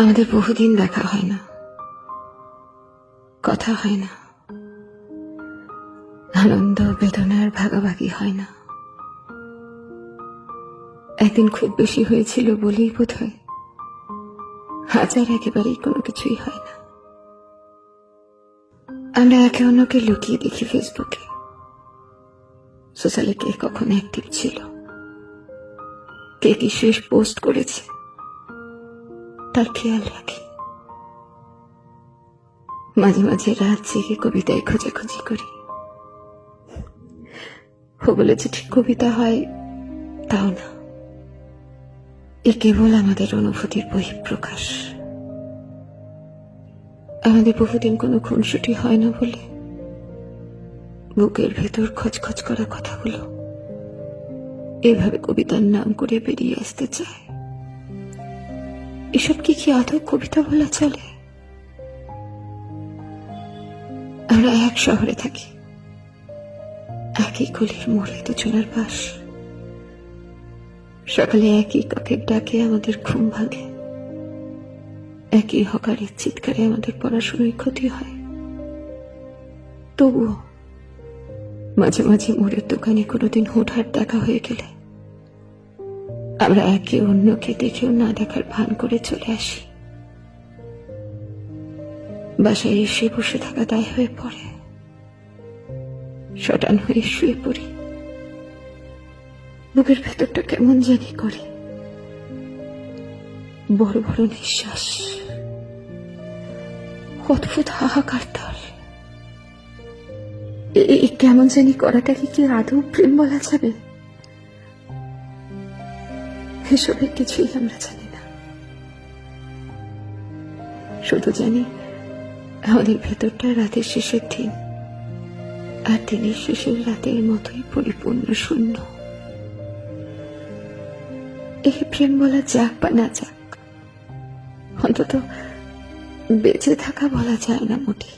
আমাদের বহুদিন দেখা হয় না, কথা হয় না, আনন্দ বেদনার ভাগাভাগি হয় না। একদিন খুব বেশি হয়েছিল বলেই বোধ হয় আজ আর একেবারেই কোনো কিছুই হয় না। আমরা একে অন্যকে লুকিয়ে দেখি ফেসবুকে, সোশ্যালে কে কখন অ্যাক্টিভ ছিল, কে কি শেষ পোস্ট করেছে তার খেয়াল রাখি। মাঝে মাঝে রাত জেগে কবিতায় খোঁজাখুঁজি করি। ও বলেছে ঠিক কবিতা হয় তাও না, এ কেবল আমাদের অনুভূতির বহিঃপ্রকাশ। আমাদের বহুদিন কোনো খুনসুটি হয় না বলে বুকের ভেতর খচখচ করা কথাগুলো এভাবে কবিতার নাম করে বেরিয়ে আসতে চায়। এসব কি আদৌ কবিতা বলা চলে? আমরা এক শহরে থাকি, একই গলির মোড়ে দুজনের বাস। সকালে একই কাকের ডাকে আমাদের ঘুম ভাঙে, একই হকারের চিৎকারে আমাদের পড়াশোনায় ক্ষতি হয়। তবুও মাঝে মাঝে মোড়ের দোকানে কোনোদিন হুটহাট দেখা হয়ে গেলে আমরা একে অন্যকে দেখেও না দেখার ভান করে চলে আসি। বাসায় এসে বসে থাকা দায় হয়ে পড়ে, শটান হয়ে শুয়ে পড়ি। বুকের ভেতরটা কেমন জানি করে, বড় বড় নিঃশ্বাস, অদ্ভুত হাহাকার তার। এই কেমন জানি করাটাকে কি আদৌ প্রেম বলা যাবে? এসবের কিছুই আমরা জানি না, শুধু জানি আমাদের ভেতরটা রাতের শেষের দিন আর দিনের শেষের রাতের মতোই পরিপূর্ণ শূন্য। এই প্রেম বলা যাক বা না যাক, অন্তত বেঁচে থাকা বলা যায় না মোটেই।